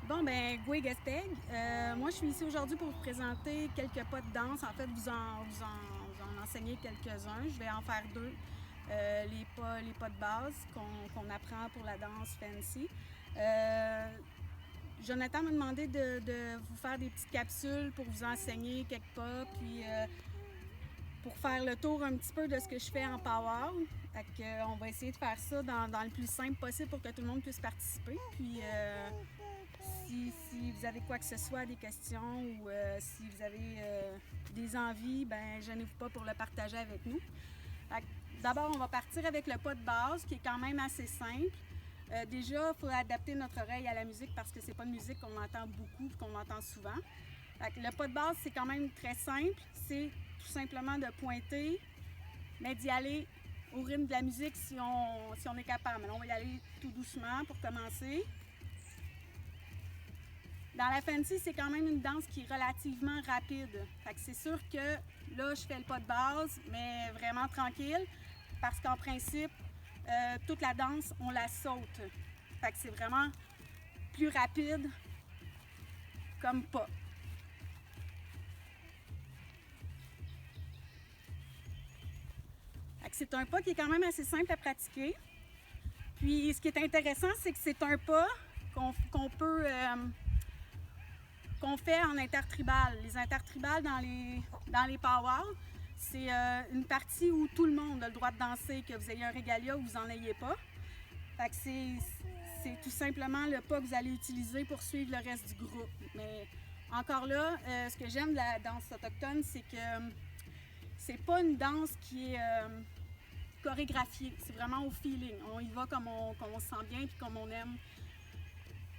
Bon, ben, Goué Gaspeg. Moi, je suis ici aujourd'hui pour vous présenter quelques pas de danse. En fait, vous en enseigner quelques-uns. Je vais en faire deux. Les pas de base qu'on apprend pour la danse fancy. Jonathan m'a demandé de vous faire des petites capsules pour vous enseigner quelques pas, puis pour faire le tour un petit peu de ce que je fais en power. On va essayer de faire ça dans le plus simple possible pour que tout le monde puisse participer. Puis si vous avez quoi que ce soit, des questions ou si vous avez des envies, ben gênez-vous pas pour le partager avec nous. D'abord, on va partir avec le pas de base qui est quand même assez simple. Déjà, il faut adapter notre oreille à la musique parce que c'est pas une musique qu'on entend beaucoup et qu'on entend souvent. Le pas de base, c'est quand même très simple. C'est tout simplement de pointer, mais d'y aller au rythme de la musique si on est capable. Mais on va y aller tout doucement pour commencer. Dans la fancy, c'est quand même une danse qui est relativement rapide. C'est sûr que là, je fais le pas de base, mais vraiment tranquille, parce qu'en principe, toute la danse, on la saute. C'est vraiment plus rapide comme pas. C'est un pas qui est quand même assez simple à pratiquer. Puis ce qui est intéressant, c'est que c'est un pas qu'on peut qu'on fait en intertribal. Les intertribales dans les powwows, c'est une partie où tout le monde a le droit de danser, que vous ayez un régalia ou vous n'en ayez pas. C'est tout simplement le pas que vous allez utiliser pour suivre le reste du groupe. Mais encore là, ce que j'aime de la danse autochtone, c'est que c'est pas une danse qui est chorégraphiée. C'est vraiment au feeling. On y va comme on se sent bien et comme on aime.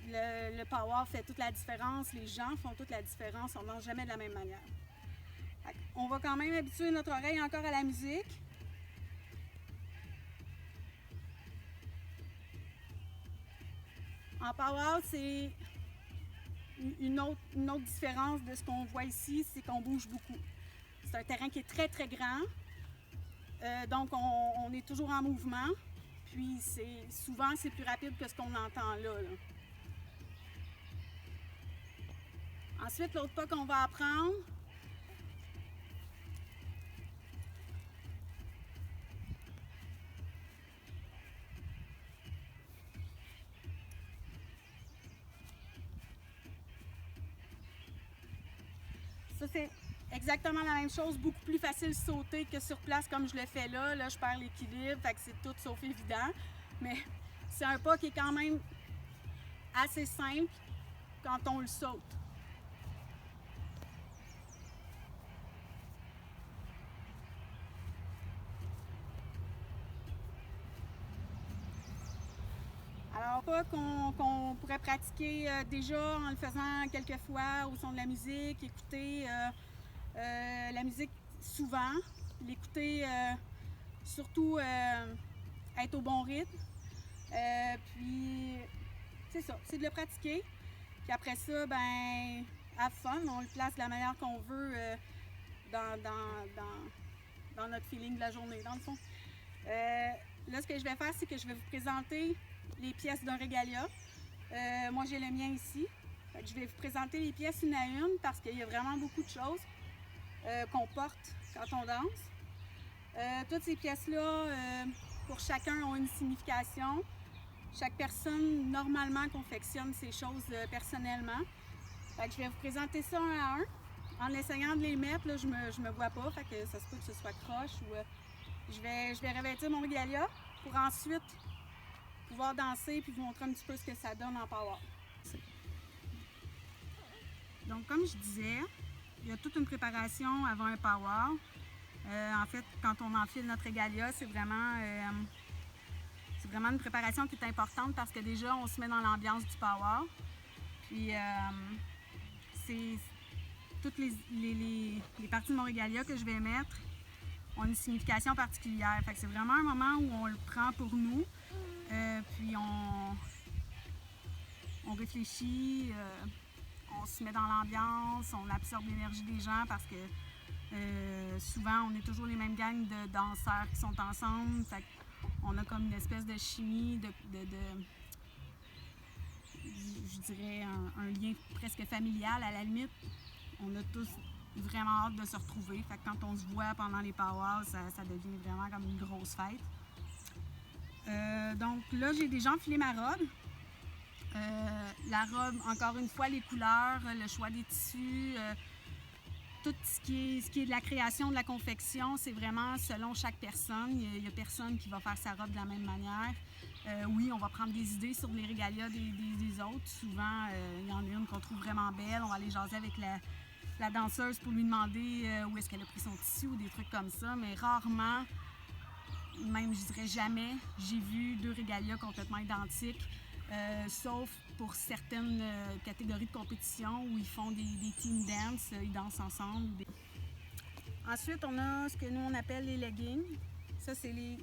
Le power fait toute la différence, les gens font toute la différence, on ne danse jamais de la même manière. On va quand même habituer notre oreille encore à la musique. En power, c'est une autre différence de ce qu'on voit ici, c'est qu'on bouge beaucoup. C'est un terrain qui est très très grand, donc on est toujours en mouvement, puis souvent c'est plus rapide que ce qu'on entend là. Ensuite, l'autre pas qu'on va apprendre, ça c'est exactement la même chose, beaucoup plus facile de sauter que sur place comme je le fais là. Là, je perds l'équilibre, c'est tout sauf évident. Mais c'est un pas qui est quand même assez simple quand on le saute. Alors, pas qu'on pourrait pratiquer déjà en le faisant quelques fois au son de la musique, écouter la musique souvent, l'écouter surtout être au bon rythme. Puis, c'est ça, c'est de le pratiquer. Puis après ça, ben, have fun, on le place de la manière qu'on veut dans notre feeling de la journée, dans le fond. Là, ce que je vais faire, c'est que je vais vous présenter les pièces d'un régalia. Moi, j'ai le mien ici. Je vais vous présenter les pièces une à une parce qu'il y a vraiment beaucoup de choses qu'on porte quand on danse. Toutes ces pièces-là, pour chacun, ont une signification. Chaque personne, normalement, confectionne ces choses personnellement. Je vais vous présenter ça un à un. En essayant de les mettre, là, je me vois pas, ça se peut que ce soit croche ou je vais revêtir mon régalia pour ensuite pouvoir danser puis vous montrer un petit peu ce que ça donne en power. Donc, comme je disais, il y a toute une préparation avant un power. En fait, quand on enfile notre régalia, c'est vraiment une préparation qui est importante parce que déjà, on se met dans l'ambiance du power. Puis, c'est toutes les parties de mon régalia que je vais mettre ont une signification particulière. C'est vraiment un moment où on le prend pour nous. Puis on réfléchit, on se met dans l'ambiance, on absorbe l'énergie des gens parce que souvent on est toujours les mêmes gangs de danseurs qui sont ensemble. On a comme une espèce de chimie, je dirais, un lien presque familial à la limite. On a tous vraiment hâte de se retrouver. Fait que quand on se voit pendant les powwows, ça devient vraiment comme une grosse fête. Donc là, j'ai déjà enfilé ma robe. La robe, encore une fois, les couleurs, le choix des tissus, tout ce qui est de la création, de la confection, c'est vraiment selon chaque personne. Il n'y a personne qui va faire sa robe de la même manière. Oui, on va prendre des idées sur les régalias des autres. Souvent, il y en a une qu'on trouve vraiment belle. On va aller jaser avec la danseuse pour lui demander où est-ce qu'elle a pris son tissu ou des trucs comme ça. Mais rarement, même je dirais jamais, j'ai vu deux régalias complètement identiques. Sauf pour certaines catégories de compétition où ils font des team dance, ils dansent ensemble. Ensuite, on a ce que nous on appelle les leggings. Ça, c'est les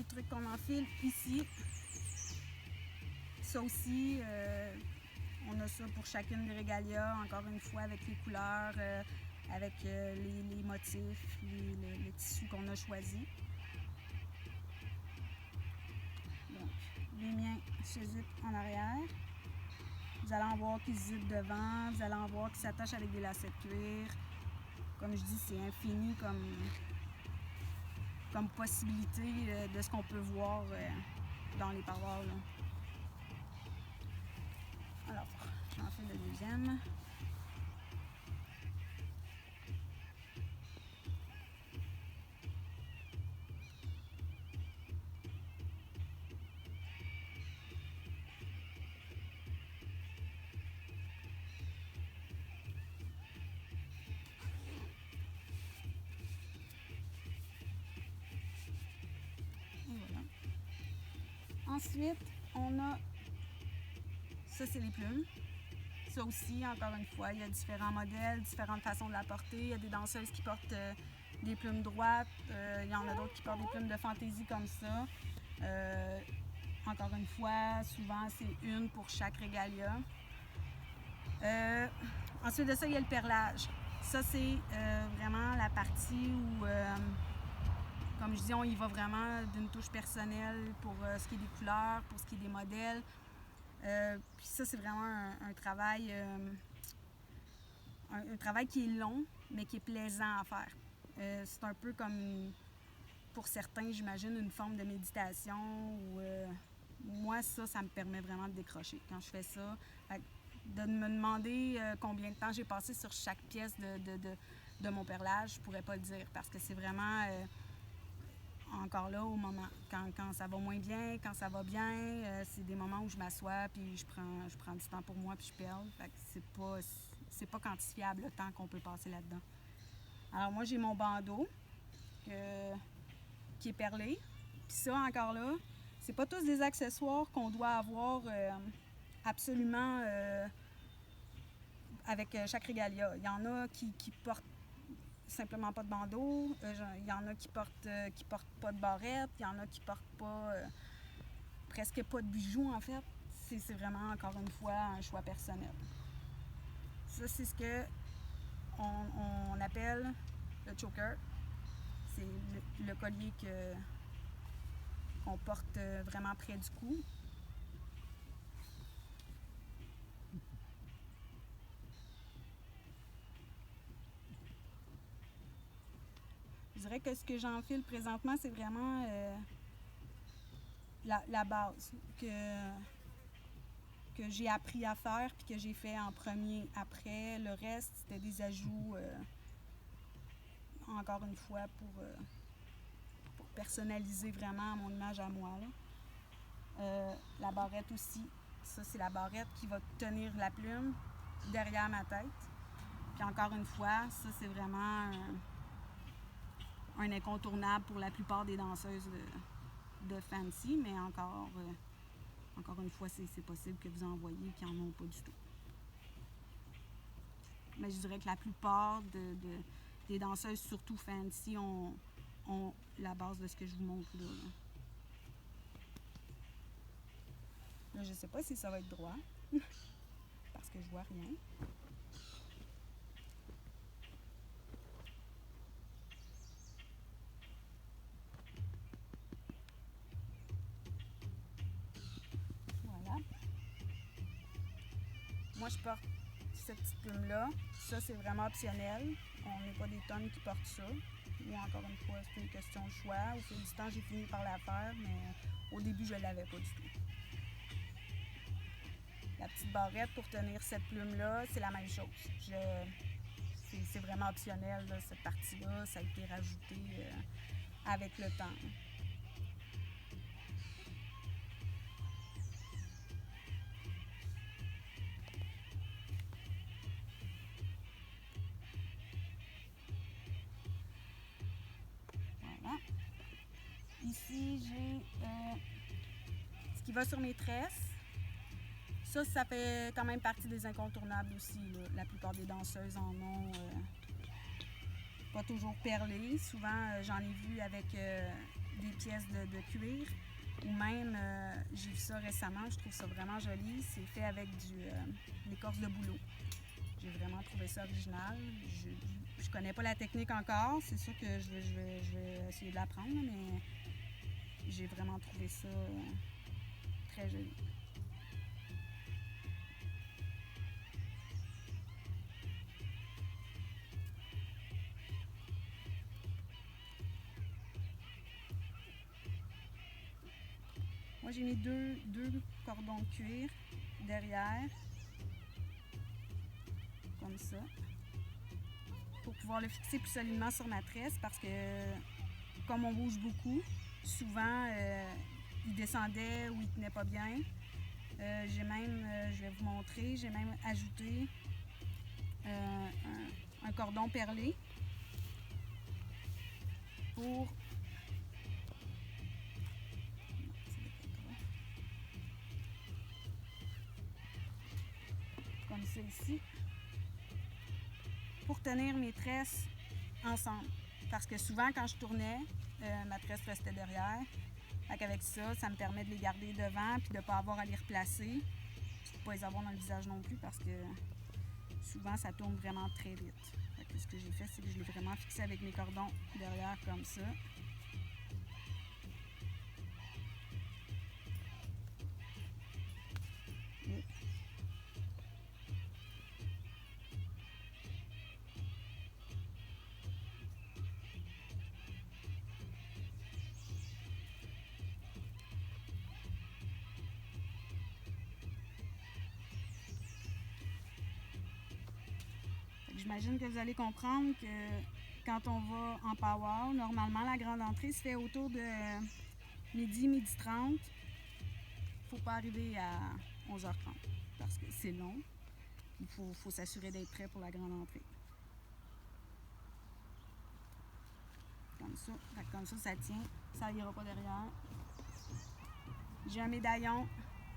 trucs qu'on enfile ici. Ça aussi, on a ça pour chacune des régalias, encore une fois, avec les couleurs, avec les motifs, le tissu qu'on a choisi. Donc, les miens se zippent en arrière. Vous allez en voir qui se zippent devant, vous allez en voir qui s'attachent avec des lacets de cuir. Comme je dis, c'est infini comme possibilité de ce qu'on peut voir dans les parois. Alors, j'en fais le deuxième. Ensuite, on a, ça c'est les plumes. Ça aussi, encore une fois, il y a différents modèles, différentes façons de la porter. Il y a des danseuses qui portent des plumes droites. Il y en a d'autres qui portent des plumes de fantaisie comme ça. Encore une fois, souvent c'est une pour chaque régalia. Ensuite de ça, il y a le perlage. Ça, c'est vraiment la partie où, comme je dis, on y va vraiment d'une touche personnelle pour ce qui est des couleurs, pour ce qui est des modèles. Puis ça, c'est vraiment un travail qui est long, mais qui est plaisant à faire. C'est un peu comme, pour certains, j'imagine, une forme de méditation. Moi, ça me permet vraiment de décrocher quand je fais ça. De me demander combien de temps j'ai passé sur chaque pièce de mon perlage, je pourrais pas le dire parce que c'est vraiment encore là au moment. Quand ça va moins bien, quand ça va bien, c'est des moments où je m'assois puis je prends du temps pour moi puis je perle. Fait que c'est pas quantifiable le temps qu'on peut passer là-dedans. Alors moi, j'ai mon bandeau qui est perlé. Puis ça, encore là, c'est pas tous des accessoires qu'on doit avoir absolument avec chaque régalia. Il y en a qui portent simplement pas de bandeau, il y en a qui portent pas de barrette, il y en a qui portent pas presque pas de bijoux en fait. C'est vraiment encore une fois un choix personnel. Ça, c'est ce que on appelle le choker. C'est le collier qu'on porte vraiment près du cou. Je dirais que ce que j'enfile présentement, c'est vraiment la base que j'ai appris à faire puis que j'ai fait en premier. Après, le reste, c'était des ajouts, encore une fois, pour personnaliser vraiment mon image à moi. La barrette aussi. Ça, c'est la barrette qui va tenir la plume derrière ma tête. Puis encore une fois, ça, c'est vraiment un incontournable pour la plupart des danseuses de fancy, mais encore une fois, c'est possible que vous en voyez qui n'en ont pas du tout. Mais je dirais que la plupart des danseuses, surtout fancy, ont la base de ce que je vous montre là. Là, je ne sais pas si ça va être droit, parce que je vois rien. Voilà. moi, je porte cette petite plume-là. Ça, c'est vraiment optionnel. On n'est pas des tonnes qui portent ça. Ou encore une fois, c'est une question de choix. Au fil du temps, j'ai fini par la faire, mais au début, je ne l'avais pas du tout. La petite barrette pour tenir cette plume-là, c'est la même chose. C'est vraiment optionnel, là, cette partie-là. Ça a été rajouté avec le temps. Voilà. Ici, j'ai ce qui va sur mes tresses. Ça fait quand même partie des incontournables aussi, là. La plupart des danseuses en ont pas toujours perlé. Souvent, j'en ai vu avec des pièces de cuir ou même, j'ai vu ça récemment, je trouve ça vraiment joli. C'est fait avec l'écorce de bouleau. J'ai vraiment trouvé ça original. Je connais pas la technique encore, c'est sûr que je vais essayer de l'apprendre, mais j'ai vraiment trouvé ça très joli. Moi, j'ai mis deux cordons de cuir derrière, comme ça, pour pouvoir le fixer plus solidement sur ma tresse parce que, comme on bouge beaucoup, souvent, il descendait ou il tenait pas bien. J'ai même, je vais vous montrer, j'ai même ajouté un cordon perlé pour comme ça ici, pour tenir mes tresses ensemble. Parce que souvent, quand je tournais, ma tresse restait derrière. Fait qu'avec ça, ça me permet de les garder devant puis de ne pas avoir à les replacer. Puis de ne pas les avoir dans le visage non plus parce que souvent, ça tourne vraiment très vite. Fait que ce que j'ai fait, c'est que je l'ai vraiment fixé avec mes cordons derrière comme ça. J'imagine que vous allez comprendre que quand on va en power, normalement la grande entrée se fait autour de midi 30. Il ne faut pas arriver à 11h30 parce que c'est long. Il faut s'assurer d'être prêt pour la grande entrée. Comme ça, ça tient. Ça n'ira pas derrière. J'ai un médaillon,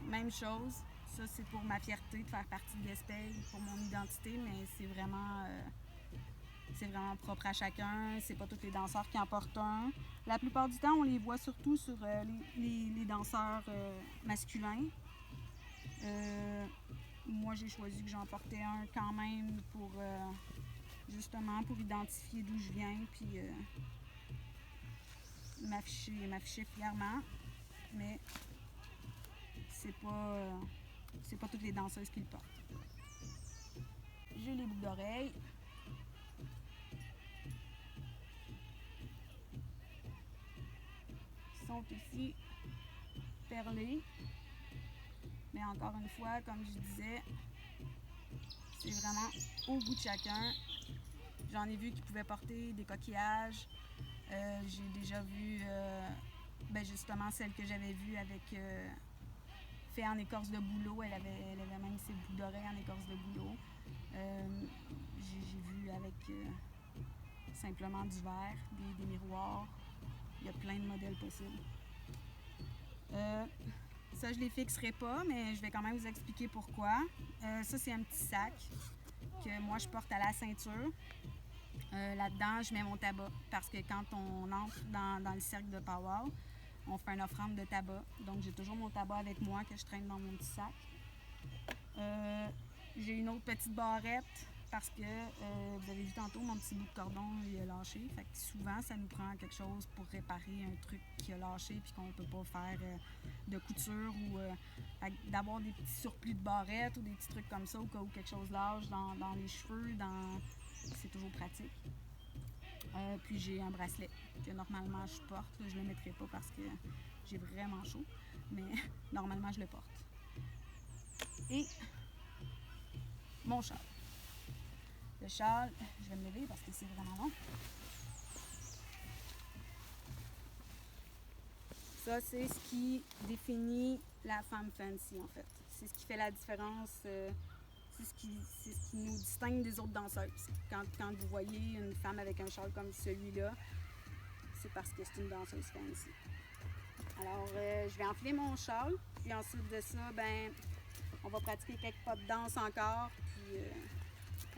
même chose. Ça, c'est pour ma fierté de faire partie de l'Espègle, pour mon identité, mais c'est vraiment propre à chacun. C'est pas tous les danseurs qui en portent un. La plupart du temps, on les voit surtout sur les danseurs masculins. Moi, j'ai choisi que j'en portais un quand même pour justement pour identifier d'où je viens, puis m'afficher fièrement. Mais c'est pas toutes les danseuses qui le portent. J'ai les boucles d'oreilles. Qui sont ici perlées. Mais encore une fois, comme je disais, c'est vraiment au goût de chacun. J'en ai vu qui pouvaient porter des coquillages. J'ai déjà vu justement celle que j'avais vue avec fait en écorce de bouleau. Elle avait même ses boucles d'oreilles en écorce de bouleau. J'ai vu avec simplement du verre, des miroirs. Il y a plein de modèles possibles. Ça, je ne les fixerai pas, mais je vais quand même vous expliquer pourquoi. Ça, c'est un petit sac que moi, je porte à la ceinture. Là-dedans, je mets mon tabac parce que quand on entre dans le cercle de power, on fait une offrande de tabac. Donc, j'ai toujours mon tabac avec moi que je traîne dans mon petit sac. J'ai une autre petite barrette parce que vous avez vu tantôt, mon petit bout de cordon il a lâché. Fait que souvent, ça nous prend quelque chose pour réparer un truc qui a lâché puis qu'on ne peut pas faire de couture ou d'avoir des petits surplus de barrettes ou des petits trucs comme ça au cas où quelque chose lâche dans les cheveux. C'est toujours pratique. Puis j'ai un bracelet que normalement je porte. Là, je ne le mettrai pas parce que j'ai vraiment chaud, mais normalement je le porte. Et mon châle. Le châle, je vais me lever parce que c'est vraiment long. Ça, c'est ce qui définit la femme fancy, en fait. C'est ce qui fait la différence, c'est ce qui nous distingue des autres danseuses. Quand vous voyez une femme avec un châle comme celui-là, c'est parce que c'est une danseuse fancy. Alors, je vais enfiler mon châle, puis ensuite de ça, ben, on va pratiquer quelques pas de danse encore, puis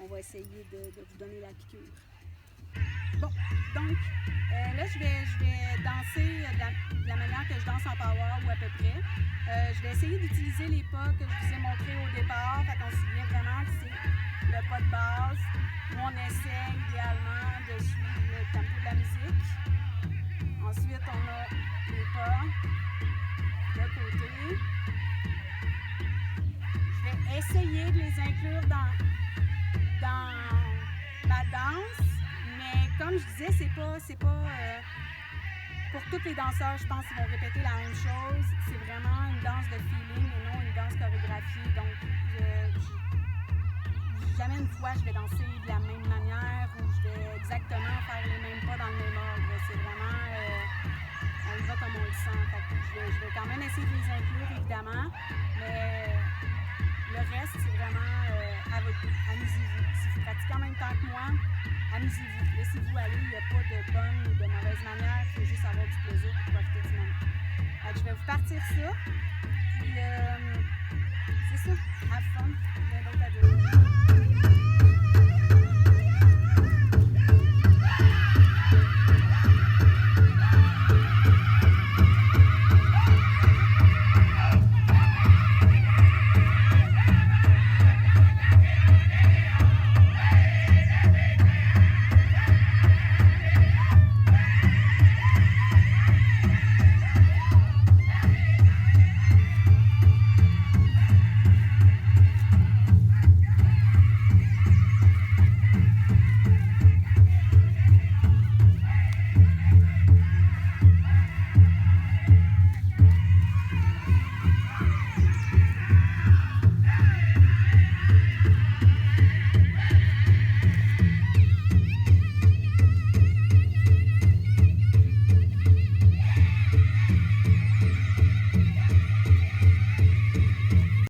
on va essayer de vous donner la piqûre. Bon, donc, là, je vais danser de la manière que je danse en power, ou à peu près. Je vais essayer d'utiliser les pas que je vous ai montrés au départ, fait qu'on se souvient vraiment que c'est le pas de base, où on essaie idéalement de suivre le tempo de la musique. Ensuite, on a les pas de côté. Je vais essayer de les inclure dans ma danse, mais comme je disais, c'est pas pour tous les danseurs, je pense qu'ils vont répéter la même chose. C'est vraiment une danse de feeling et non une danse chorégraphiée. Donc, jamais une fois je vais danser de la même manière ou je vais exactement faire les mêmes pas dans le même ordre. C'est vraiment, on y va comme on le sent. Fait que je vais quand même essayer de les inclure, évidemment, mais le reste, c'est vraiment à votre goût. Amusez-vous. Si vous pratiquez en même temps que moi, amusez-vous. Laissez-vous aller. Il n'y a pas de bonne ou de mauvaise manière. Il faut juste avoir du plaisir pour profiter du moment. Donc, je vais vous partir ça. Puis, c'est ça. Have fun.